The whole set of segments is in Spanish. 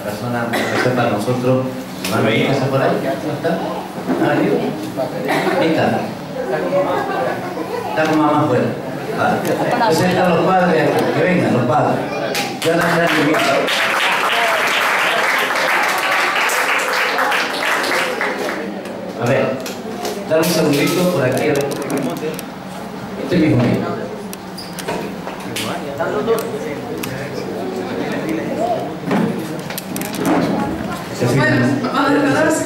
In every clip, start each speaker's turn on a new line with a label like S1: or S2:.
S1: la persona que para nosotros. ¿No hay casa por ahí? ¿No está? ¿Ha venido? Ahí está. Está con mamá afuera. Vale. Entonces están los padres aquí. Que vengan los padres. Ya no están aquí. A ver, dale un segundito por aquí. Este mismo mío.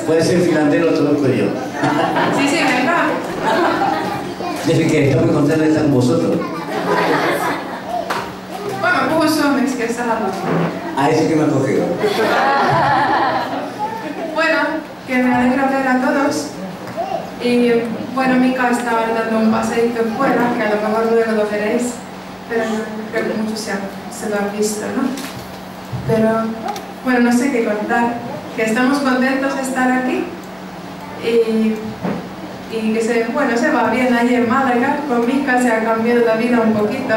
S1: Puede ser finlandero, te lo digo yo.
S2: Sí, sí, venga.
S1: Dice que estoy muy contento de estar con vosotros.
S2: Bueno, pocos hombres que están hablando.
S1: Ah, ese que me ha cogido.
S2: Bueno, que me alegra ver a todos. Y bueno, Mika estaba dando un paseíto fuera, que a lo mejor luego lo veréis, pero creo que muchos se lo han visto, ¿no? Pero bueno, no sé qué contar, que estamos contentos de estar aquí y que se va bien allí en Málaga. Con Mika se ha cambiado la vida un poquito.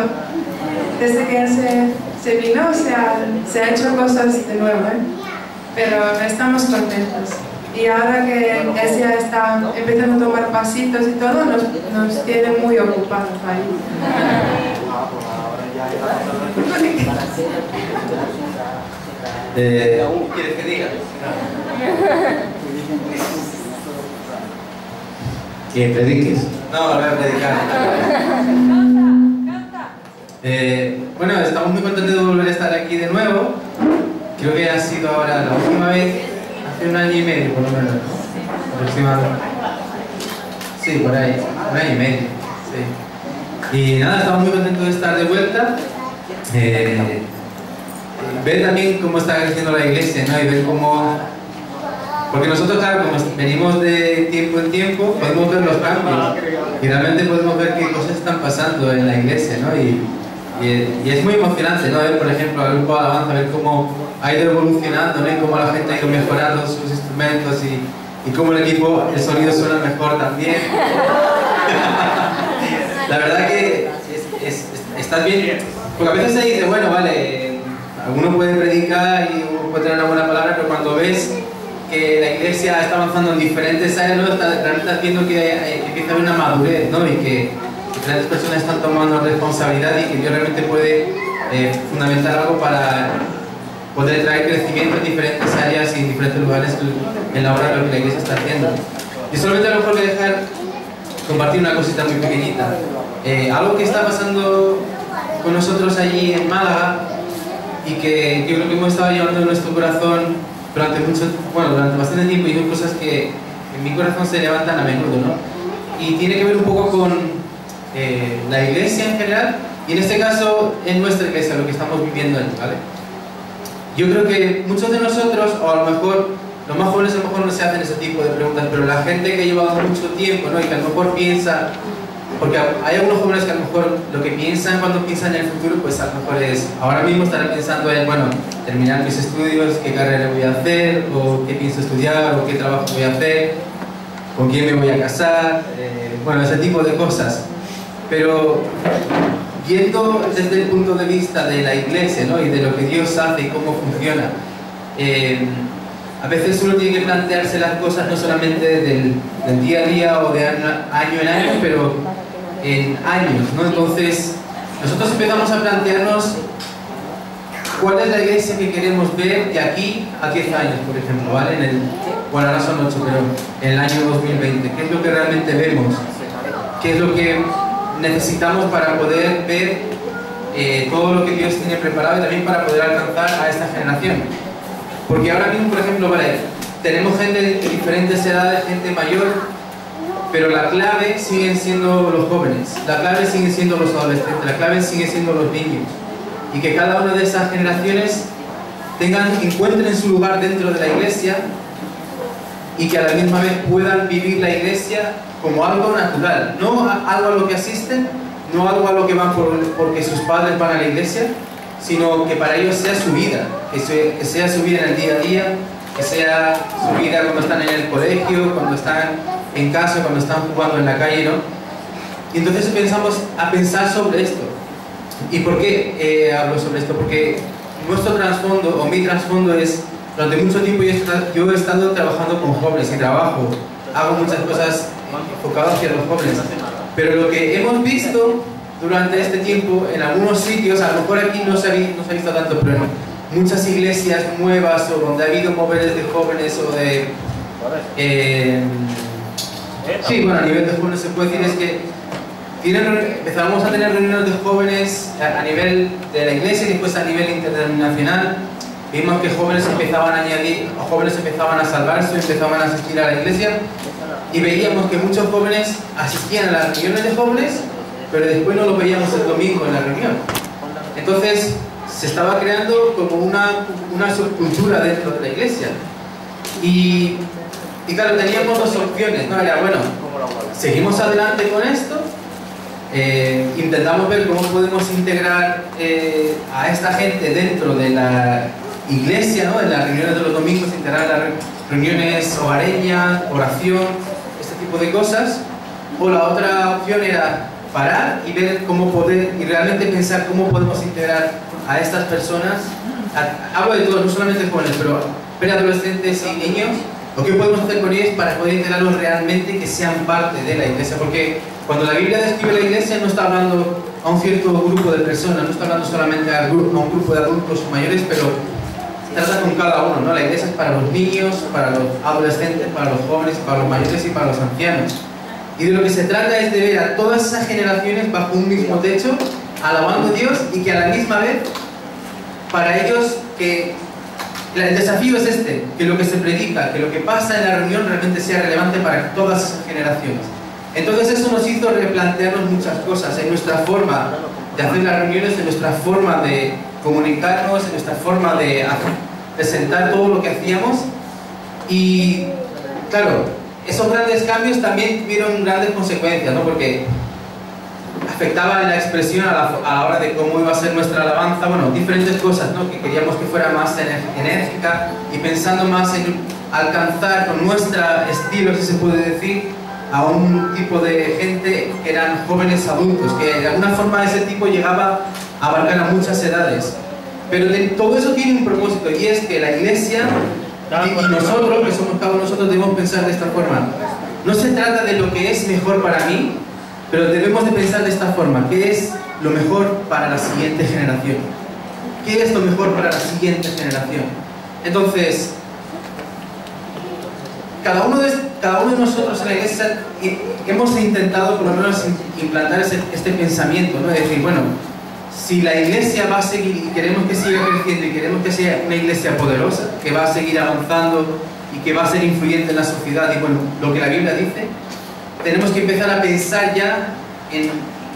S2: Desde que él se vino se ha hecho cosas de nuevo, ¿eh? Pero estamos contentos. Y ahora que él ya está empezando a tomar pasitos y todo, nos tiene muy ocupados ahí.
S3: ¿Quieres que diga?
S1: Que prediques.
S3: No, voy a predicar. Bueno, estamos muy contentos de volver a estar aquí de nuevo. Creo que ha sido ahora la última vez, hace 1 año y medio por lo menos, ¿no? Aproximadamente. Sí, por ahí, 1 año y medio. Sí. Y nada, estamos muy contentos de estar de vuelta. Ver también cómo está creciendo la iglesia, ¿no? Y ver cómo... Porque nosotros, claro, como venimos de tiempo en tiempo, podemos ver los cambios y realmente podemos ver qué cosas están pasando en la iglesia, ¿no? Y es muy emocionante, ¿no? Ver, por ejemplo, al grupo de alabanza, ver cómo ha ido evolucionando, ¿no? Y cómo la gente ha ido mejorando sus instrumentos y cómo el equipo, el sonido suena mejor también. La verdad que está bien, porque a veces se dice, bueno, vale, alguno puede predicar y uno puede tener una buena palabra, pero cuando ves que la iglesia está avanzando en diferentes áreas, ¿no? Realmente estás viendo que empieza a haber una madurez, ¿no? Y que diferentes personas están tomando responsabilidad y que Dios realmente puede fundamentar algo para poder traer crecimiento en diferentes áreas y en diferentes lugares en la obra de lo que la iglesia está haciendo. Y solamente a lo mejor voy a dejar compartir una cosita muy pequeñita. Algo que está pasando con nosotros allí en Málaga y que yo creo que hemos estado llevando en nuestro corazón durante bastante tiempo, y son cosas que en mi corazón se levantan a menudo, ¿no? Y tiene que ver un poco con la iglesia en general, y en este caso en nuestra iglesia, lo que estamos viviendo allí, ¿vale? Yo creo que muchos de nosotros, o a lo mejor los más jóvenes a lo mejor no se hacen ese tipo de preguntas, pero la gente que lleva mucho tiempo, ¿no? Y que a lo mejor piensa, porque hay algunos jóvenes que a lo mejor lo que piensan cuando piensan en el futuro, pues a lo mejor es, ahora mismo estarán pensando en, bueno, terminar mis estudios, qué carrera voy a hacer, o qué pienso estudiar, o qué trabajo voy a hacer, con quién me voy a casar, bueno, ese tipo de cosas. Pero viendo desde el punto de vista de la iglesia, ¿no? Y de lo que Dios hace y cómo funciona, a veces uno tiene que plantearse las cosas no solamente del día a día o de año en año, pero en años, ¿no? Entonces, nosotros empezamos a plantearnos cuál es la iglesia que queremos ver de aquí a 10 años, por ejemplo, ¿vale? Bueno, ahora son 8, pero en el año 2020. ¿Qué es lo que realmente vemos? ¿Qué es lo que necesitamos para poder ver todo lo que Dios tiene preparado y también para poder alcanzar a esta generación? Porque ahora mismo, por ejemplo, vale, tenemos gente de diferentes edades, gente mayor, pero la clave siguen siendo los jóvenes, la clave siguen siendo los adolescentes, la clave siguen siendo los niños. Y que cada una de esas generaciones encuentren su lugar dentro de la iglesia y que a la misma vez puedan vivir la iglesia como algo natural, no algo a lo que asisten, no algo a lo que van porque sus padres van a la iglesia, sino que para ellos sea su vida, que sea su vida en el día a día, que sea su vida cuando están en el colegio, cuando están en casa, cuando están jugando en la calle, ¿no? Y entonces empezamos a pensar sobre esto. ¿Y por qué hablo sobre esto? Porque nuestro trasfondo, o mi trasfondo, es durante mucho tiempo yo he estado trabajando con jóvenes y hago muchas cosas enfocadas hacia los jóvenes. Pero lo que hemos visto durante este tiempo en algunos sitios, a lo mejor aquí no se ha visto tanto, pero en muchas iglesias nuevas o donde ha habido moveres de jóvenes o de... sí, bueno, a nivel de jóvenes se puede decir es que empezamos a tener reuniones de jóvenes a nivel de la iglesia y después a nivel interdenominacional. Vimos que jóvenes empezaban a salvarse, empezaban a asistir a la iglesia y veíamos que muchos jóvenes asistían a las reuniones de jóvenes, pero después no los veíamos el domingo en la reunión. Entonces se estaba creando como una subcultura dentro de la iglesia. Y claro, teníamos dos opciones, ¿no? Era, bueno, seguimos adelante con esto, intentamos ver cómo podemos integrar a esta gente dentro de la iglesia, ¿no? En las reuniones de los domingos, integrar las reuniones hogareñas, oración, este tipo de cosas. O la otra opción era parar y ver cómo poder, y realmente pensar cómo podemos integrar a estas personas, hablo de todos, no solamente jóvenes, pero preadolescentes y niños, o qué podemos hacer con ellos para poder integrarlos realmente y que sean parte de la iglesia. Porque cuando la Biblia describe la iglesia no está hablando a un cierto grupo de personas, no está hablando solamente a un grupo de adultos o mayores, pero trata con cada uno, ¿no? La iglesia es para los niños, para los adolescentes, para los jóvenes, para los mayores y para los ancianos. Y de lo que se trata es de ver a todas esas generaciones bajo un mismo techo, alabando a Dios, y que a la misma vez, para ellos, que el desafío es que lo que se predica, que lo que pasa en la reunión realmente sea relevante para todas esas generaciones. Entonces eso nos hizo replantearnos muchas cosas en nuestra forma de hacer las reuniones, en nuestra forma de comunicarnos, en nuestra forma de presentar todo lo que hacíamos. Y claro, esos grandes cambios también tuvieron grandes consecuencias, ¿no? Porque afectaba la expresión a la hora de cómo iba a ser nuestra alabanza, bueno, diferentes cosas, ¿no? Que queríamos que fuera más enérgica y pensando más en alcanzar con nuestro estilo, si se puede decir, a un tipo de gente que eran jóvenes adultos, que de alguna forma ese tipo llegaba a abarcar a muchas edades. Pero todo eso tiene un propósito, y es que la iglesia y nosotros, que somos cada uno de nosotros, debemos pensar de esta forma. No se trata de lo que es mejor para mí, pero debemos de pensar de esta forma: ¿qué es lo mejor para la siguiente generación? ¿Qué es lo mejor para la siguiente generación? Entonces, cada uno de nosotros en la iglesia hemos intentado por lo menos implantar este pensamiento, ¿no? De decir, bueno, si la iglesia va a seguir y queremos que siga creciendo y queremos que sea una iglesia poderosa, que va a seguir avanzando y que va a ser influyente en la sociedad y bueno, lo que la Biblia dice, tenemos que empezar a pensar ya en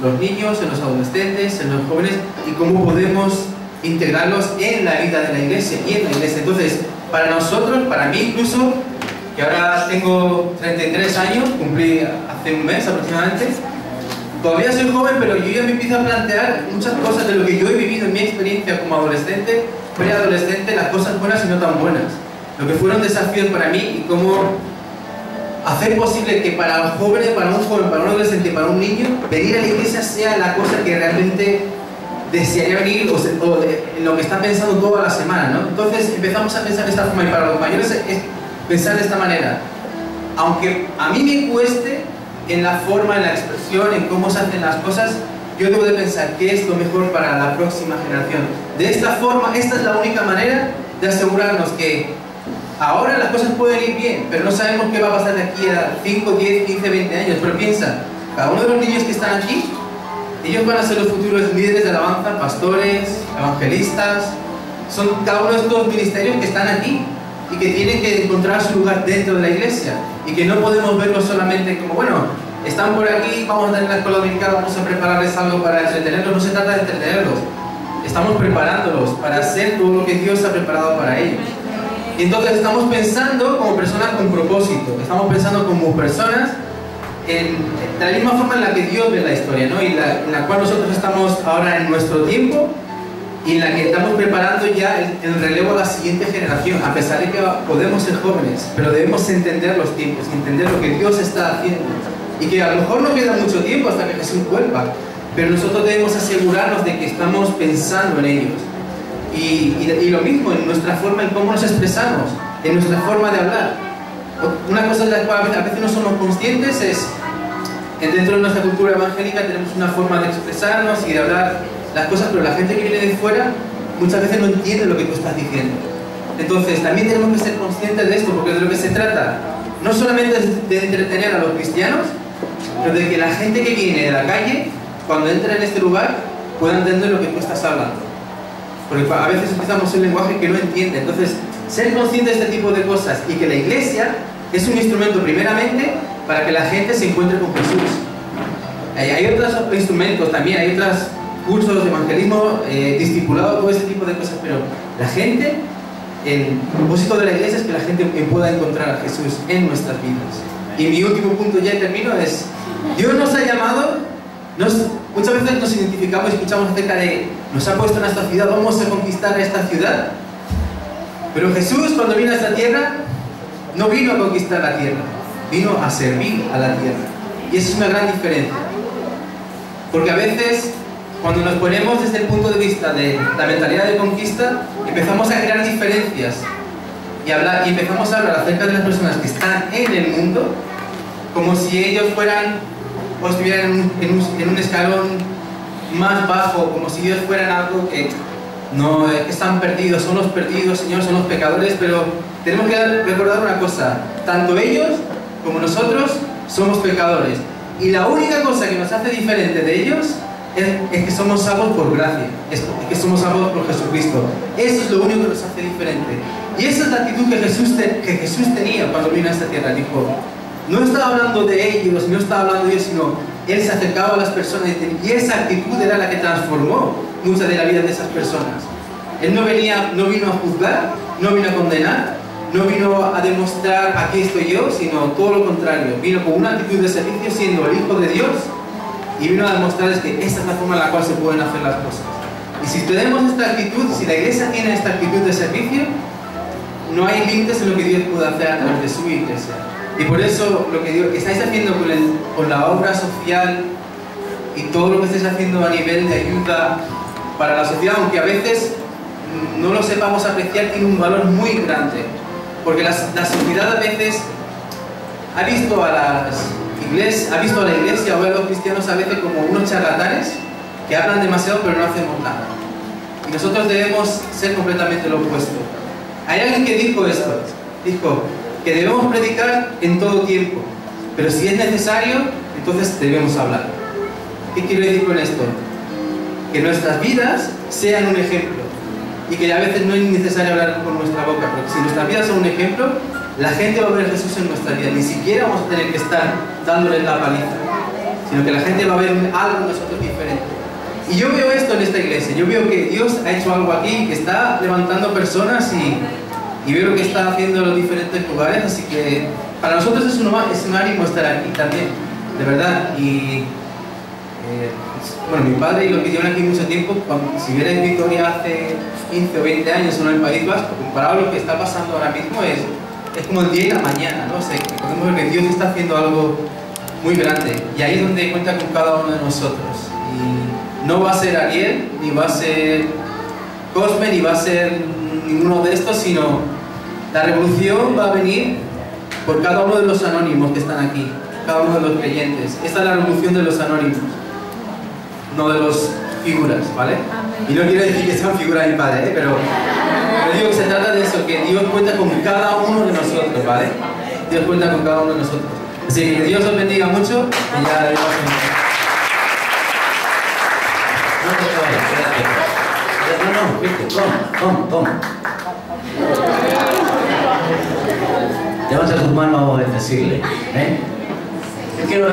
S3: los niños, en los adolescentes, en los jóvenes y cómo podemos integrarlos en la vida de la iglesia y en la iglesia. Entonces, para nosotros, para mí incluso, que ahora tengo 33 años, cumplí hace un mes aproximadamente, todavía soy joven, pero yo ya me empiezo a plantear muchas cosas de lo que yo he vivido en mi experiencia como adolescente, preadolescente, las cosas buenas y no tan buenas. Lo que fueron desafíos para mí y cómo hacer posible que para los jóvenes, para un joven, para un adolescente, para un niño, venir a la iglesia sea la cosa que realmente desearía venir o en lo que está pensando toda la semana, ¿no? Entonces empezamos a pensar de esta forma, y para los mayores es pensar de esta manera. Aunque a mí me cueste en la forma, en la expresión, en cómo se hacen las cosas, yo debo de pensar qué es lo mejor para la próxima generación. De esta forma, esta es la única manera de asegurarnos que ahora las cosas pueden ir bien, pero no sabemos qué va a pasar de aquí a 5, 10, 15, 20 años. Pero piensa, cada uno de los niños que están aquí, ellos van a ser los futuros líderes de alabanza, pastores, evangelistas. Son cada uno de estos ministerios que están aquí y que tienen que encontrar su lugar dentro de la iglesia y que no podemos verlos solamente como, bueno, están por aquí, vamos a tener la escuela dominical, vamos a prepararles algo para entretenerlos. No se trata de entretenerlos, estamos preparándolos para hacer todo lo que Dios ha preparado para ellos. Y entonces estamos pensando como personas con propósito, estamos pensando como personas de la misma forma en la que Dios ve la historia, ¿no? Y en la cual nosotros estamos ahora en nuestro tiempo y en la que estamos preparando ya el relevo a la siguiente generación, a pesar de que podemos ser jóvenes, pero debemos entender los tiempos, entender lo que Dios está haciendo y que a lo mejor no queda mucho tiempo hasta que Jesús vuelva, pero nosotros debemos asegurarnos de que estamos pensando en ellos. Y lo mismo en nuestra forma, en cómo nos expresamos, en nuestra forma de hablar. Una cosa de la cual a veces no somos conscientes es que dentro de nuestra cultura evangélica tenemos una forma de expresarnos y de hablar las cosas, pero la gente que viene de fuera muchas veces no entiende lo que tú estás diciendo. Entonces también tenemos que ser conscientes de esto, porque de lo que se trata no solamente de entretener a los cristianos, pero de que la gente que viene de la calle, cuando entra en este lugar, pueda entender lo que tú estás hablando. Porque a veces utilizamos un lenguaje que no entiende. Entonces, ser consciente de este tipo de cosas y que la iglesia es un instrumento primeramente para que la gente se encuentre con Jesús. Hay otros instrumentos también, hay otros cursos de evangelismo, discipulado, todo ese tipo de cosas, pero la gente, el propósito de la iglesia es que la gente pueda encontrar a Jesús en nuestras vidas. Y mi último punto, ya termino, es Dios nos ha llamado, muchas veces nos identificamos y escuchamos acerca de nos ha puesto en esta ciudad, vamos a conquistar esta ciudad, pero Jesús cuando vino a esta tierra no vino a conquistar la tierra, vino a servir a la tierra. Y esa es una gran diferencia, porque a veces cuando nos ponemos desde el punto de vista de la mentalidad de conquista, empezamos a crear diferencias y empezamos a hablar acerca de las personas que están en el mundo como si ellos fueran o estuvieran en un escalón más bajo, como si ellos fueran algo que no están perdidos, son los perdidos, Señor, son los pecadores. Pero tenemos que recordar una cosa, tanto ellos como nosotros somos pecadores, y la única cosa que nos hace diferente de ellos es que somos salvos por gracia, es que somos salvos por Jesucristo. Eso es lo único que nos hace diferente, y esa es la actitud que Jesús tenía cuando vino a esta tierra. Dijo, no estaba hablando de ellos, no estaba hablando de ellos, sino Él se acercaba a las personas y esa actitud era la que transformó mucha de la vida de esas personas. Él no vino a juzgar, no vino a condenar, no vino a demostrar aquí estoy yo, sino todo lo contrario. Vino con una actitud de servicio siendo el Hijo de Dios y vino a demostrarles que esta es la forma en la cual se pueden hacer las cosas. Y si tenemos esta actitud, si la iglesia tiene esta actitud de servicio, no hay límites en lo que Dios puede hacer a través de su iglesia. Y por eso lo que estáis haciendo con la obra social y todo lo que estáis haciendo a nivel de ayuda para la sociedad, aunque a veces no lo sepamos apreciar, tiene un valor muy grande. Porque la sociedad a veces ha visto a la iglesia o a los cristianos a veces como unos charlatanes que hablan demasiado pero no hacemos nada. Y nosotros debemos ser completamente lo opuesto. Hay alguien que dijo esto, dijo que debemos predicar en todo tiempo, pero si es necesario, entonces debemos hablar. ¿Qué quiero decir con esto? Que nuestras vidas sean un ejemplo, y que a veces no es necesario hablar con nuestra boca, porque si nuestras vidas son un ejemplo, la gente va a ver a Jesús en nuestra vida. Ni siquiera vamos a tener que estar dándoles la paliza, sino que la gente va a ver algo en nosotros diferente. Y yo veo esto en esta iglesia, yo veo que Dios ha hecho algo aquí, que está levantando personas y veo lo que está haciendo en los diferentes lugares, así que para nosotros es un ánimo estar aquí también, de verdad. Y bueno, mi padre y los que llevan aquí mucho tiempo, si vierais Vitoria hace 15 o 20 años en el País Vasco, comparado a lo que está pasando ahora mismo, es como el día y la mañana, ¿no? O sea, que podemos ver que Dios está haciendo algo muy grande, y ahí es donde cuenta con cada uno de nosotros. Y no va a ser Ariel, ni va a ser Cosme, ni va a ser ninguno de estos, sino la revolución va a venir por cada uno de los anónimos que están aquí, cada uno de los creyentes. Esta es la revolución de los anónimos, no de los figuras, ¿vale? Y no quiero decir que sean figuras de mi padre, pero digo que se trata de eso, que Dios cuenta con cada uno de nosotros, ¿vale? Dios cuenta con cada uno de nosotros. Así que Dios os bendiga mucho y ya le paso.
S1: No te vayas, quédate. No, vete, toma. Levanta tus manos a bendecirle, ¿eh? Yo quiero